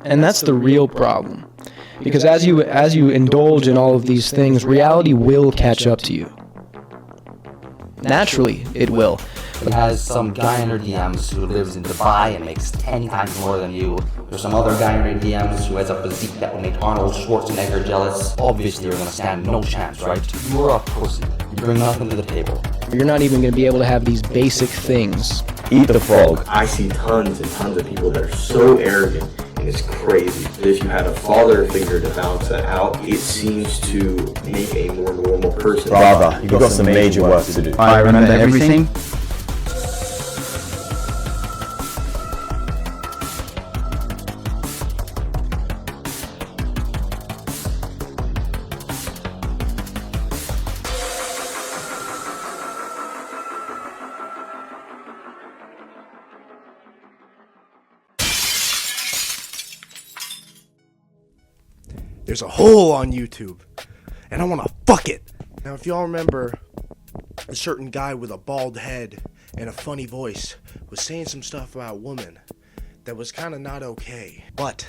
And that's the real problem. Because as you indulge in all of these things, reality will catch up to you. Naturally, it will. It has some guy in her DMs who lives in Dubai and makes 10 times more than you. There's some other guy in her DMs who has a physique that would make Arnold Schwarzenegger jealous. Obviously, you're gonna stand no chance, right? You're a pussy. You bring nothing to the table. You're not even going to be able to have these basic things. Eat the frog. I see tons and tons of people that are so arrogant, and it's crazy. If you had a father figure to balance that out, it seems to make a more normal person. Brother, you've got some major work to do. I remember everything. There's a hole on YouTube, and I want to fuck it. Now, if y'all remember, a certain guy with a bald head and a funny voice was saying some stuff about women that was kind of not okay. But,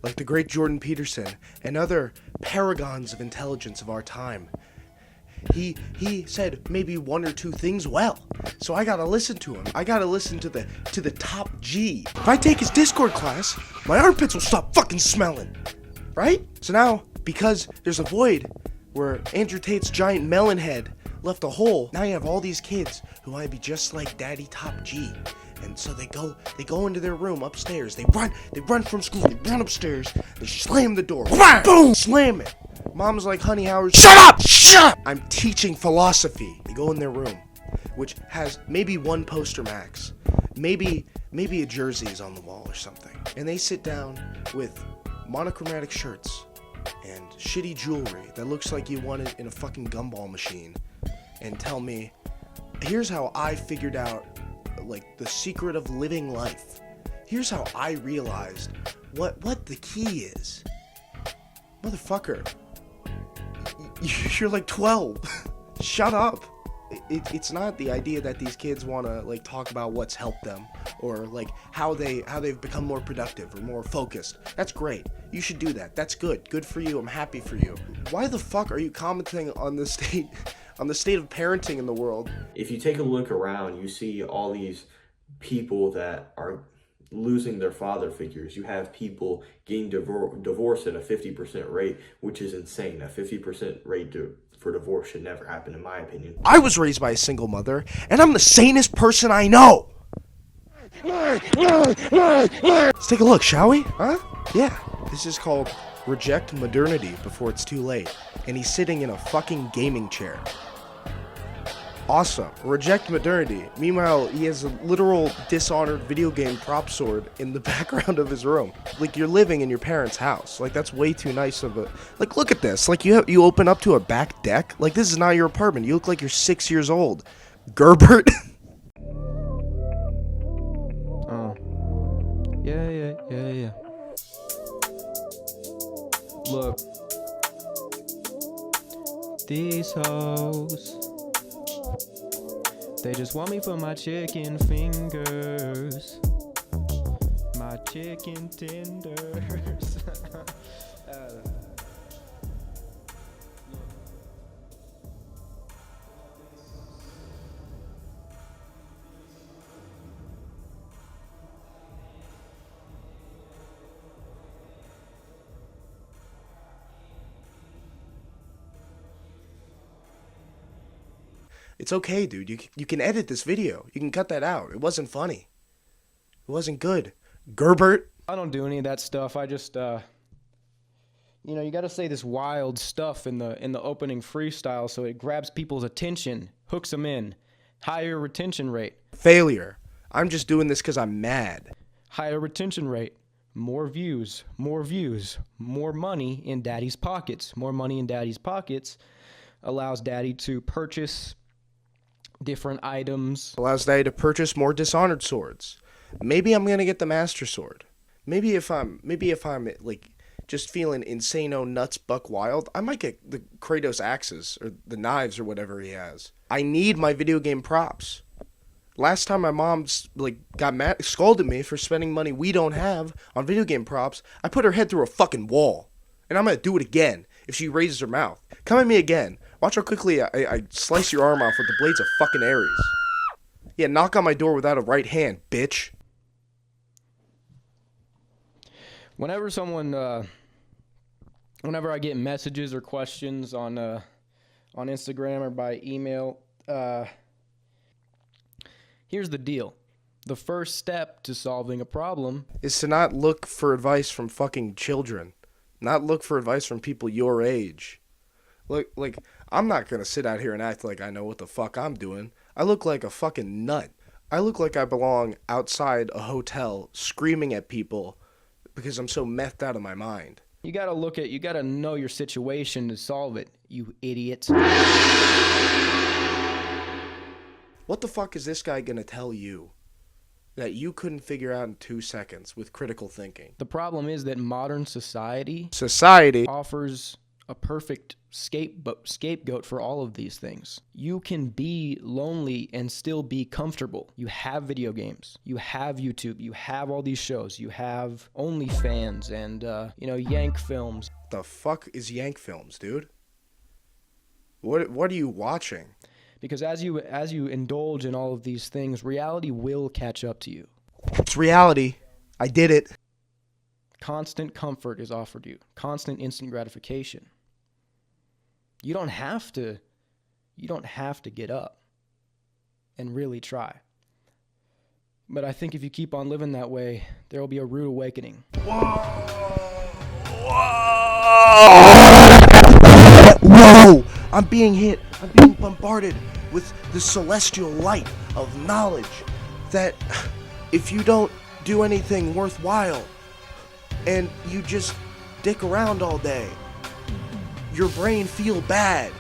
like the great Jordan Peterson and other paragons of intelligence of our time, he said maybe one or two things well. So I gotta listen to him. I gotta listen to the top G. If I take his Discord class, my armpits will stop fucking smelling. Right? So now, because there's a void where Andrew Tate's giant melon head left a hole, now you have all these kids who want to be just like Daddy Top G. And so they go into their room upstairs. They run from school. They run upstairs. They slam the door. Boom! Slam it. Mom's like, honey, Howard, shut up! Shut up! I'm teaching philosophy. They go in their room, which has maybe one poster max. Maybe a jersey is on the wall or something. And they sit down with monochromatic shirts and shitty jewelry that looks like you want it in a fucking gumball machine, and tell me, here's how I figured out, like, the secret of living life. Here's how I realized what the key is. Motherfucker, you're like 12. Shut up. It's not the idea that these kids want to, like, talk about what's helped them or, like, how they've become more productive or more focused. That's great. You should do that. That's good. Good for you. I'm happy for you. Why the fuck are you commenting on the state of parenting in the world? If you take a look around, you see all these people that are losing their father figures. You have people getting divorced at a 50% rate, which is insane. A 50% rate for divorce should never happen, in my opinion. I was raised by a single mother, and I'm the sanest person I know. Let's take a look, shall we? Huh? Yeah. This is called Reject Modernity Before It's Too Late. And he's sitting in a fucking gaming chair. Awesome. Reject Modernity. Meanwhile, he has a literal Dishonored video game prop sword in the background of his room. Like, you're living in your parents' house. Like, that's way too nice of a... Like, look at this. Like, you open up to a back deck. Like, this is not your apartment. You look like you're 6 years old. Gerbert. Oh. Yeah. Look. These hoes. They just want me for my chicken fingers. My chicken tenders. It's okay, dude. You can edit this video. You can cut that out. It wasn't funny. It wasn't good. Gerbert. I don't do any of that stuff. I just, you gotta say this wild stuff in the opening freestyle so it grabs people's attention, hooks them in. Higher retention rate. Failure. I'm just doing this because I'm mad. Higher retention rate. More views, more money in daddy's pockets. More money in daddy's pockets allows daddy to purchase different items. Allows daddy to purchase more Dishonored swords. Maybe I'm gonna get the Master Sword. Maybe if I'm like just feeling insano nuts buck wild, I might get the Kratos axes or the knives or whatever he has. I need my video game props. Last time my mom got mad, scolded me for spending money we don't have on video game props, I put her head through a fucking wall. And I'm gonna do it again if she raises her mouth. Come at me again. Watch how quickly I slice your arm off with the blades of fucking Ares. Yeah, knock on my door without a right hand, bitch. Whenever I get messages or questions on Instagram or by email, here's the deal. The first step to solving a problem Is to not look for advice from fucking children. Not look for advice from people your age. Like, I'm not gonna sit out here and act like I know what the fuck I'm doing. I look like a fucking nut. I look like I belong outside a hotel screaming at people because I'm so methed out of my mind. you gotta know your situation to solve it, you idiots. What the fuck is this guy gonna tell you that you couldn't figure out in 2 seconds with critical thinking? The problem is that modern society Society. offers a perfect scapegoat for all of these things. You can be lonely and still be comfortable. You have video games, you have YouTube, you have all these shows, you have OnlyFans and Yank Films. The fuck is Yank Films, dude? What are you watching? Because as you indulge in all of these things, reality will catch up to you. It's reality. I did it. Constant comfort is offered you. Constant instant gratification. You don't have to get up and really try. But I think if you keep on living that way, there will be a rude awakening. Whoa! I'm being hit. I'm being bombarded with the celestial light of knowledge that if you don't do anything worthwhile and you just dick around all day, your brain feel bad.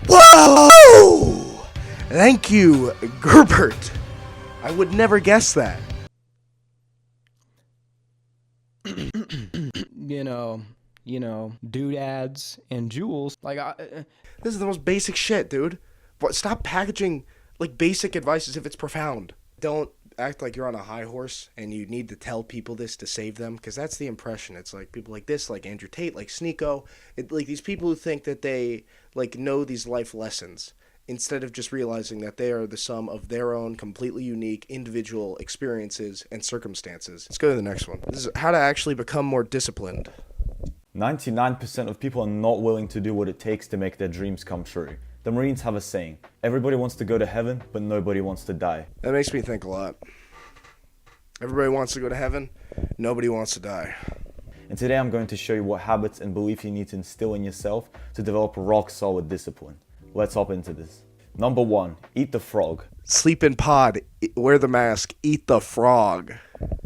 Whoa! Thank you, Gerbert. I would never guess that. Doodads and jewels. This is the most basic shit, dude. But stop packaging like basic advice as if it's profound. Don't act like you're on a high horse and you need to tell people this to save them, because that's the impression. It's like people like this, like Andrew Tate, like Sneeko, like these people who think that they like know these life lessons instead of just realizing that they are the sum of their own completely unique individual experiences and circumstances. Let's go to the next one. This is how to actually become more disciplined. 99% of people are not willing to do what it takes to make their dreams come true. The Marines have a saying, everybody wants to go to heaven, but nobody wants to die. That makes me think a lot. Everybody wants to go to heaven, nobody wants to die. And today I'm going to show you what habits and beliefs you need to instill in yourself to develop rock solid discipline. Let's hop into this. Number 1, eat the frog. Sleep in pod, wear the mask, eat the frog.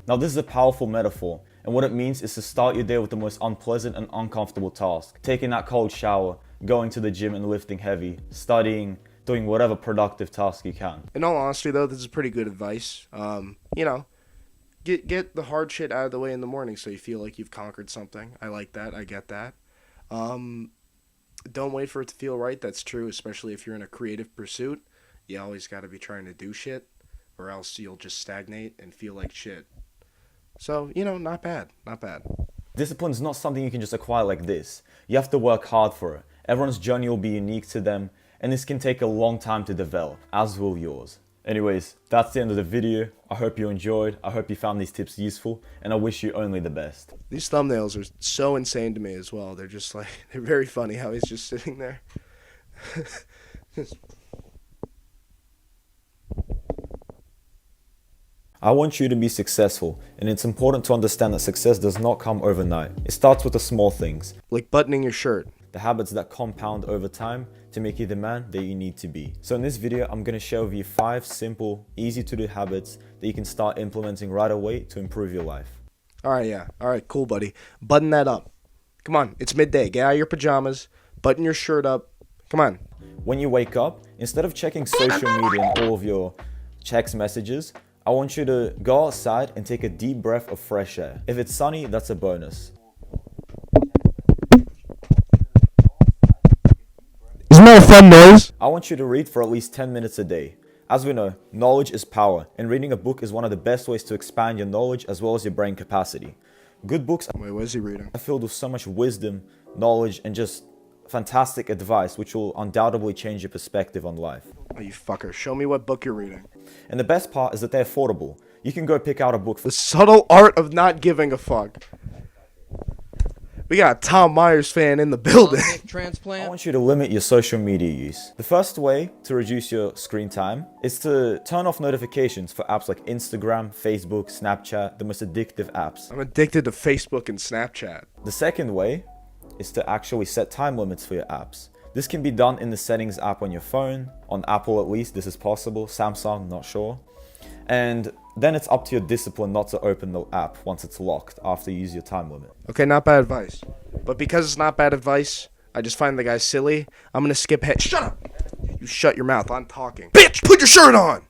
Now this is a powerful metaphor, and what it means is to start your day with the most unpleasant and uncomfortable task. Taking that cold shower, going to the gym and lifting heavy, studying, doing whatever productive task you can. In all honesty though, this is pretty good advice. Get the hard shit out of the way in the morning so you feel like you've conquered something. I like that, I get that. Don't wait for it to feel right, that's true, especially if you're in a creative pursuit. You always gotta be trying to do shit, or else you'll just stagnate and feel like shit. So, not bad, not bad. Discipline is not something you can just acquire like this. You have to work hard for it. Everyone's journey will be unique to them, and this can take a long time to develop, as will yours. Anyways, that's the end of the video. I hope you enjoyed, I hope you found these tips useful, and I wish you only the best. These thumbnails are so insane to me as well. They're just like, they're very funny how he's just sitting there. I want you to be successful, and it's important to understand that success does not come overnight. It starts with the small things, Like buttoning your shirt. the habits that compound over time to make you the man that you need to be. So in this video, I'm going to share with you 5 simple, easy to do habits that you can start implementing right away to improve your life. Alright, yeah. Alright, cool, buddy. Button that up. Come on, it's midday. Get out of your pajamas. Button your shirt up. Come on. When you wake up, instead of checking social media and all of your text messages, I want you to go outside and take a deep breath of fresh air. If it's sunny, that's a bonus. Isn't that a fun noise? I want you to read for at least 10 minutes a day. As we know, knowledge is power, and reading a book is one of the best ways to expand your knowledge as well as your brain capacity. Good books Wait, what is he reading? are filled with so much wisdom, knowledge, and just fantastic advice which will undoubtedly change your perspective on life. Oh, you fucker. Show me what book you're reading. And the best part is that they're affordable. You can go pick out a book for The Subtle Art of Not Giving a Fuck. We got a Tom Myers fan in the building. I want you to limit your social media use. The first way to reduce your screen time is to turn off notifications for apps like Instagram, Facebook, Snapchat, the most addictive apps. I'm addicted to Facebook and Snapchat. The second way is to actually set time limits for your apps. This can be done in the settings app on your phone. On Apple at least, this is possible. Samsung, not sure. And then it's up to your discipline not to open the app once it's locked after you use your time limit. Okay, not bad advice. But because it's not bad advice, I just find the guy silly. I'm gonna skip ahead. Shut up! You shut your mouth. I'm talking. Bitch, put your shirt on!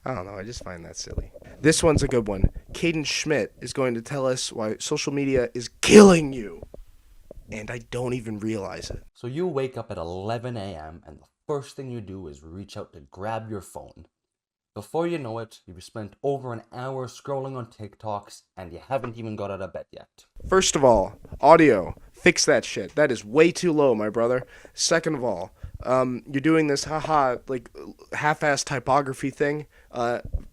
I don't know. I just find that silly. This one's a good one. Caden Schmidt is going to tell us why social media is killing you. And I don't even realize it. So you wake up at 11 a.m. and the first thing you do is reach out to grab your phone. Before you know it, you've spent over an hour scrolling on TikToks and you haven't even got out of bed yet. First of all, audio. Fix that shit. That is way too low, my brother. Second of all, you're doing this like half-ass typography thing.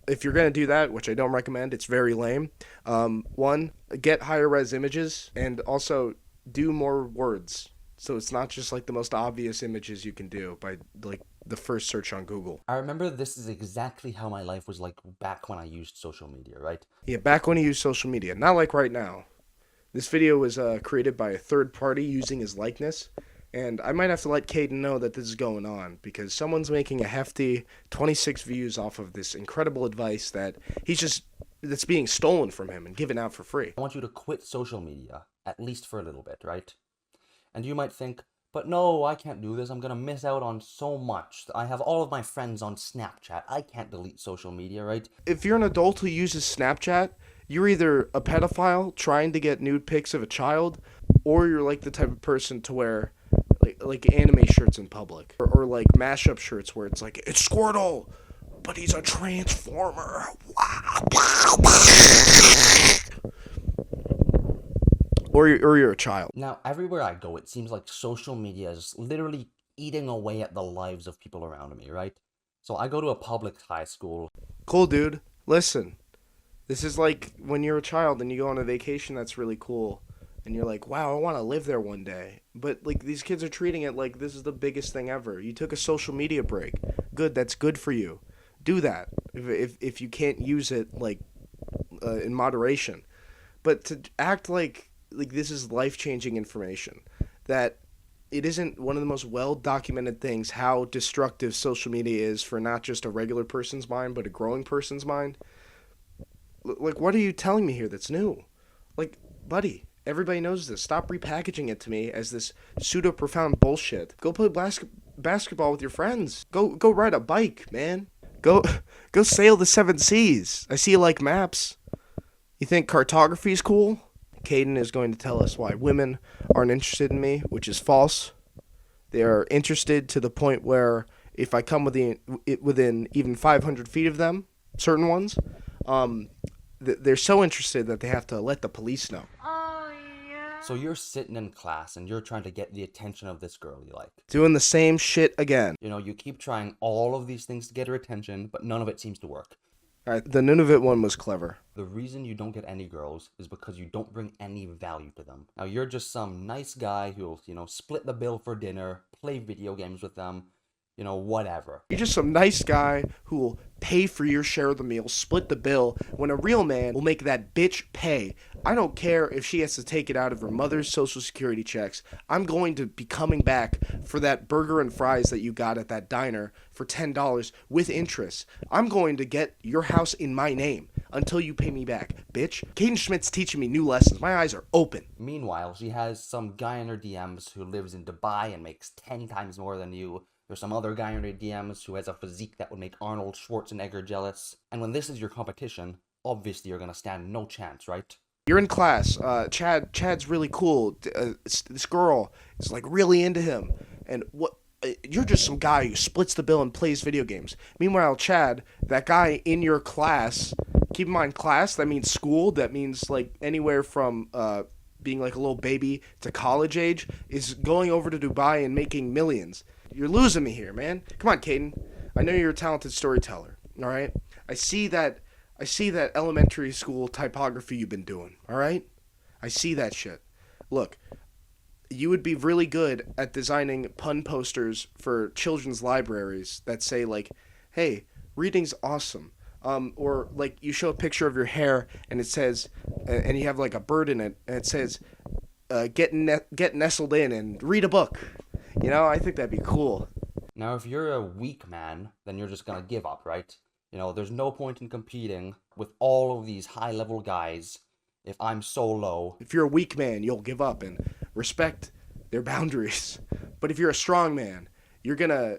If you're gonna do that, which I don't recommend, it's very lame. One, get higher res images, and also do more words. So it's not just like the most obvious images you can do by like the first search on Google. I remember this is exactly how my life was like back when I used social media, right? Yeah, back when you used social media, not like right now. This video was created by a third party using his likeness. And I might have to let Caden know that this is going on because someone's making a hefty 26 views off of this incredible advice that's being stolen from him and given out for free. I want you to quit social media, at least for a little bit, right? And you might think, but no, I can't do this. I'm going to miss out on so much. I have all of my friends on Snapchat. I can't delete social media, right? If you're an adult who uses Snapchat, you're either a pedophile trying to get nude pics of a child, or you're like the type of person to wear like anime shirts in public, or like mashup shirts where it's like, it's Squirtle, but he's a transformer. Or you're a child. Now, everywhere I go, it seems like social media is literally eating away at the lives of people around me, right? So I go to a public high school. Cool, dude. Listen, this is like when you're a child and you go on a vacation that's really cool. And you're like, wow, I want to live there one day. But, like, these kids are treating it like this is the biggest thing ever. You took a social media break. Good, that's good for you. Do that if you can't use it, like, in moderation. But to act like this is life-changing information, that it isn't one of the most well-documented things how destructive social media is for not just a regular person's mind, but a growing person's mind. Like, what are you telling me here that's new? Like, buddy... Everybody knows this. Stop repackaging it to me as this pseudo-profound bullshit. Go play basketball with your friends. Go ride a bike, man. Go sail the 7 seas. I see you like maps. You think cartography is cool? Caden is going to tell us why women aren't interested in me, which is false. They are interested to the point where if I come within even 500 feet of them, certain ones, they're so interested that they have to let the police know. So you're sitting in class and you're trying to get the attention of this girl you like. Doing the same shit again. You know, you keep trying all of these things to get her attention, but none of it seems to work. Alright, the Nunavut one was clever. The reason you don't get any girls is because you don't bring any value to them. Now, you're just some nice guy who'll, split the bill for dinner, play video games with them, whatever. You're just some nice guy who will pay for your share of the meal, split the bill, when a real man will make that bitch pay. I don't care if she has to take it out of her mother's social security checks. I'm going to be coming back for that burger and fries that you got at that diner for $10 with interest. I'm going to get your house in my name until you pay me back, bitch. Caden Schmidt's teaching me new lessons. My eyes are open. Meanwhile, she has some guy in her DMs who lives in Dubai and makes 10 times more than you. There's some other guy in her DMs who has a physique that would make Arnold Schwarzenegger jealous. And when this is your competition, obviously you're gonna stand no chance, right? You're in class. Chad's really cool. This girl is like really into him. And you're just some guy who splits the bill and plays video games. Meanwhile, Chad, that guy in your class, keep in mind class, that means school, that means like anywhere from being like a little baby to college age, is going over to Dubai and making millions. You're losing me here, man. Come on, Caden. I know you're a talented storyteller, all right? I see that elementary school typography you've been doing, all right? I see that shit. Look, you would be really good at designing pun posters for children's libraries that say like, hey, reading's awesome. Or like you show a picture of your hair and it says, and you have like a bird in it and it says, get nestled in and read a book. You know, I think that'd be cool. Now, if you're a weak man, then you're just gonna give up, right? You know, there's no point in competing with all of these high-level guys if I'm so low. If you're a weak man, you'll give up and respect their boundaries. But if you're a strong man, you're gonna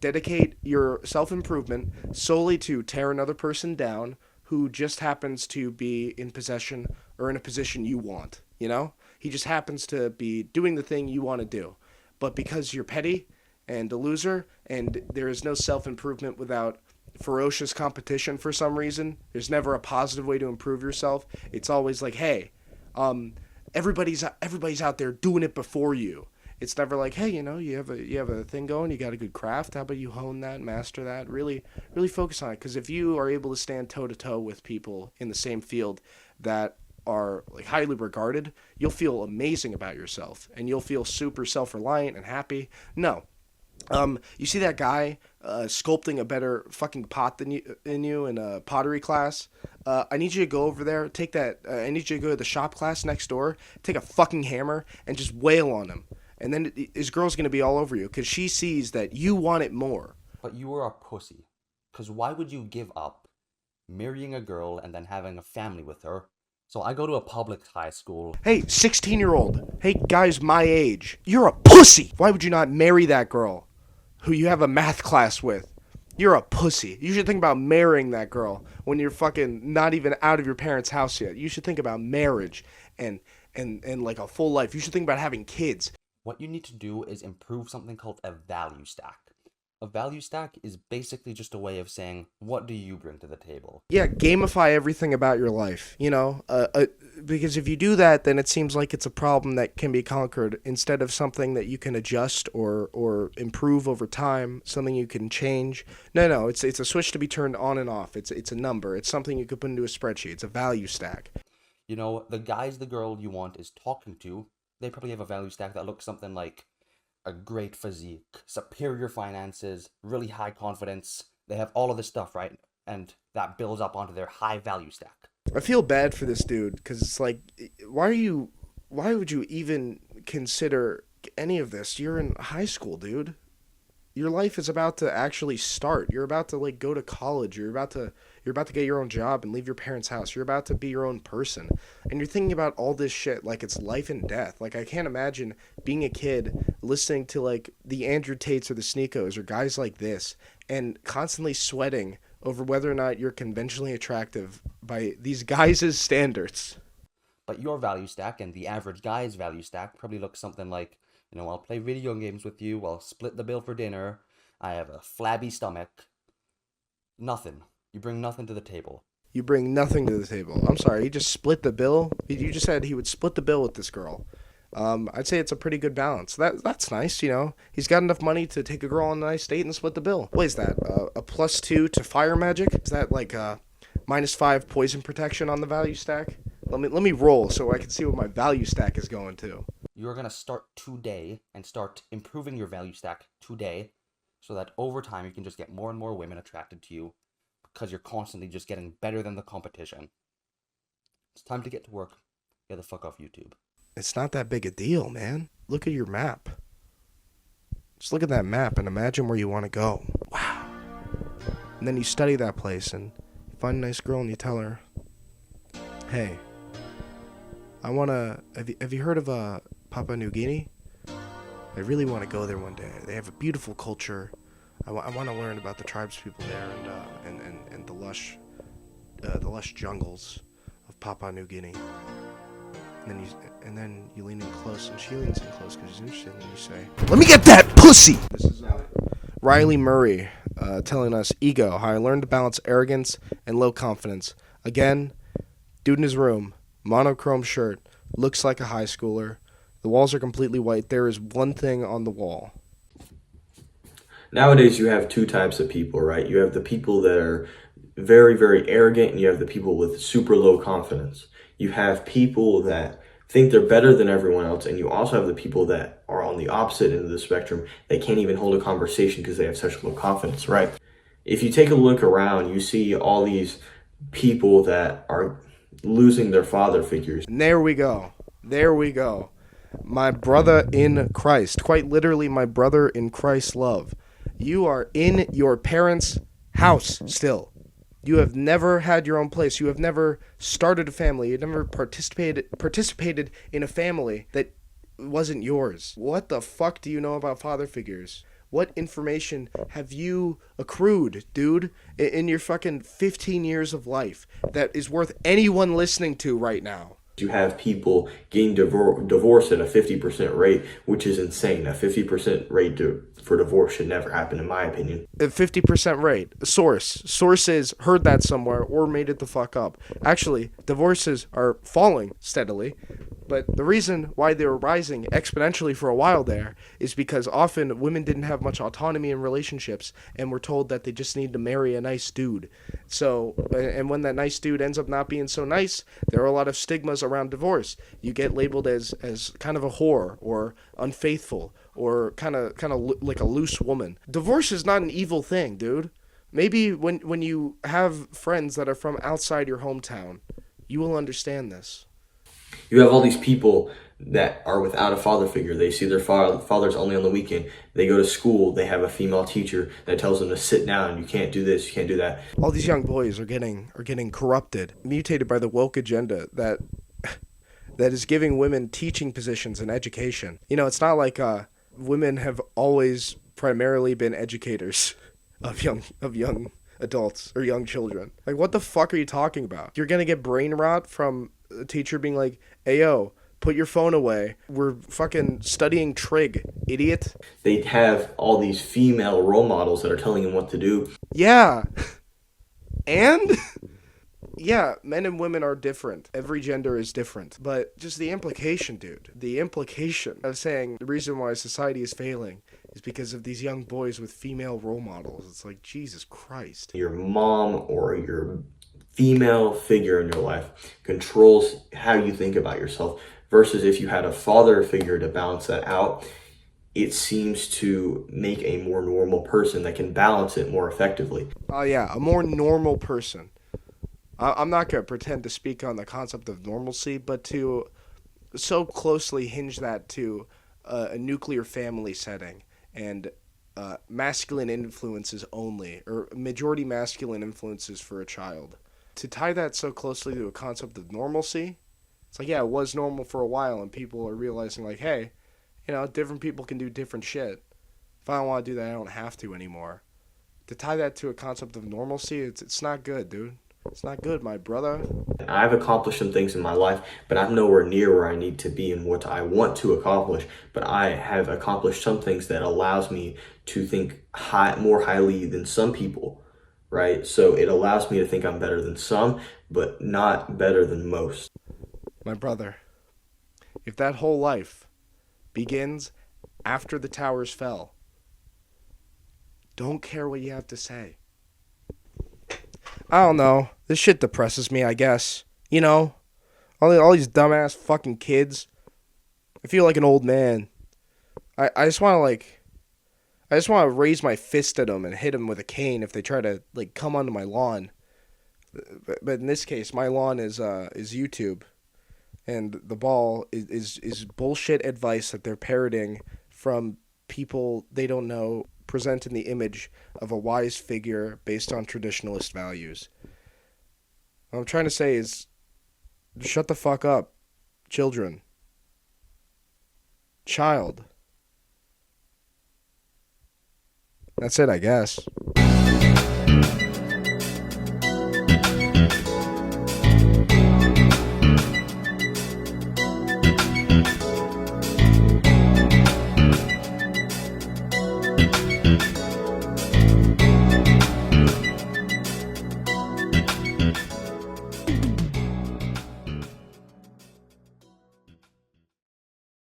dedicate your self-improvement solely to tear another person down who just happens to be in possession or in a position you want, you know? He just happens to be doing the thing you want to do. But because you're petty and a loser and there is no self-improvement without ferocious competition for some reason, there's never a positive way to improve yourself. It's always like, hey, everybody's out there doing it before you. It's never like, hey, you know, you have a thing going, you got a good craft, how about you hone that, master that, really focus on it. Because if you are able to stand toe to toe with people in the same field that are like highly regarded, you'll feel amazing about yourself and you'll feel super self-reliant and happy. No. You see that guy sculpting a better fucking pot than you in a pottery class? I need you to go over there, take that, I need you to go to the shop class next door, take a fucking hammer and just wail on him. And then his girl's going to be all over you because she sees that you want it more. But you are a pussy. Because why would you give up marrying a girl and then having a family with her? So I go to a public high school. Hey, 16-year-old. Hey, guys my age. You're a pussy. Why would you not marry that girl who you have a math class with? You're a pussy. You should think about marrying that girl when you're fucking not even out of your parents' house yet. You should think about marriage and like a full life. You should think about having kids. What you need to do is improve something called a value stack. A value stack is basically just a way of saying, what do you bring to the table? Yeah, gamify everything about your life, you know? Because if you do that, then it seems like it's a problem that can be conquered instead of something that you can adjust or improve over time, something you can change. No, it's a switch to be turned on and off. It's a number. It's something you could put into a spreadsheet. It's a value stack. You know, the guys the girl you want is talking to, they probably have a value stack that looks something like a great physique, superior finances, really high confidence. They have all of this stuff, right? And that builds up onto their high value stack. I feel bad for this dude because it's like, why would you even consider any of this? You're in high school, dude. Your life is about to actually start. You're about to like go to college. You're about to get your own job and leave your parents' house. You're about to be your own person. And you're thinking about all this shit like it's life and death. Like I can't imagine being a kid listening to like the Andrew Tates or the Sneakos or guys like this and constantly sweating over whether or not you're conventionally attractive by these guys' standards. But your value stack and the average guy's value stack probably looks something like, you know, I'll play video games with you, I'll split the bill for dinner, I have a flabby stomach. Nothing. You bring nothing to the table. You bring nothing to the table. I'm sorry, he just split the bill? You just said he would split the bill with this girl. I'd say it's a pretty good balance. That's nice, you know. He's got enough money to take a girl on a nice date and split the bill. What is that? A +2 to fire magic? Is that like -5 poison protection on the value stack? Let me roll so I can see what my value stack is going to. You're going to start today and start improving your value stack today so that over time you can just get more and more women attracted to you because you're constantly just getting better than the competition. It's time to get to work. Get the fuck off YouTube. It's not that big a deal, man. Look at your map. Just look at that map and imagine where you want to go. Wow. And then you study that place and you find a nice girl and you tell her, hey, I want to... Have you heard of Papua New Guinea? I really want to go there one day. They have a beautiful culture. I want to learn about the tribes people there and the lush jungles of Papua New Guinea. and then you lean in close, and she leans in close because she's interested, and you say, "Let me get that pussy." This is Riley Murray telling us, ego, how I learned to balance arrogance and low confidence. Again, dude in his room, monochrome shirt, looks like a high schooler. The walls are completely white. There is one thing on the wall. Nowadays, you have two types of people, right? You have the people that are very, very arrogant, and you have the people with super low confidence. You have people that think they're better than everyone else, and you also have the people that are on the opposite end of the spectrum. They can't even hold a conversation because they have such low confidence, right? If you take a look around, you see all these people that are losing their father figures. And there we go. There we go. My brother in Christ. Quite literally, my brother in Christ's love. You are in your parents' house still. You have never had your own place. You have never started a family. You've never participated in a family that wasn't yours. What the fuck do you know about father figures? What information have you accrued, dude, in your fucking 15 years of life that is worth anyone listening to right now? You have people getting divorced at a 50% rate, which is insane. A 50% rate for divorce should never happen, in my opinion. A 50% rate. Sources heard that somewhere or made it the fuck up. Actually, divorces are falling steadily, but the reason why they were rising exponentially for a while there is because often women didn't have much autonomy in relationships and were told that they just need to marry a nice dude. So, and when that nice dude ends up not being so nice, there are a lot of stigmas around divorce. You get labeled as kind of a whore or unfaithful or kind of like a loose woman. Divorce is not an evil thing, dude. Maybe when you have friends that are from outside your hometown, you will understand this. You have all these people that are without a father figure. They see their fathers only on the weekend. They go to school. They have a female teacher that tells them to sit down. You can't do this. You can't do that. All these young boys are getting corrupted, mutated by the woke agenda that is giving women teaching positions in education. You know, it's not like women have always primarily been educators of young adults or young children. Like, what the fuck are you talking about? You're gonna get brain rot from a teacher being like, "Hey yo, put your phone away. We're fucking studying trig, idiot." They have all these female role models that are telling them what to do. Yeah. And yeah, men and women are different. Every gender is different. But just the implication, dude. The implication of saying the reason why society is failing is because of these young boys with female role models. It's like, Jesus Christ. Your mom or your female figure in your life controls how you think about yourself, versus if you had a father figure to balance that out, it seems to make a more normal person that can balance it more effectively. Oh yeah, a more normal person. I'm not going to pretend to speak on the concept of normalcy, but to so closely hinge that to a nuclear family setting and masculine influences only, or majority masculine influences for a child. To tie that so closely to a concept of normalcy, it's like, yeah, it was normal for a while, and people are realizing, like, hey, you know, different people can do different shit. If I don't want to do that, I don't have to anymore. To tie that to a concept of normalcy, it's not good, dude. It's not good, my brother. I've accomplished some things in my life, but I'm nowhere near where I need to be and what I want to accomplish. But I have accomplished some things that allows me to think more highly than some people, right? So it allows me to think I'm better than some, but not better than most. My brother, if that whole life begins after the towers fell, don't care what you have to say. I don't know. This shit depresses me, I guess. You know? All these dumbass fucking kids. I feel like an old man. I just want to raise my fist at them and hit them with a cane if they try to, like, come onto my lawn. But in this case, my lawn is YouTube. And the ball is bullshit advice that they're parroting from people they don't know, presenting the image of a wise figure based on traditionalist values. What I'm trying to say is, shut the fuck up, children. Child. That's it, I guess.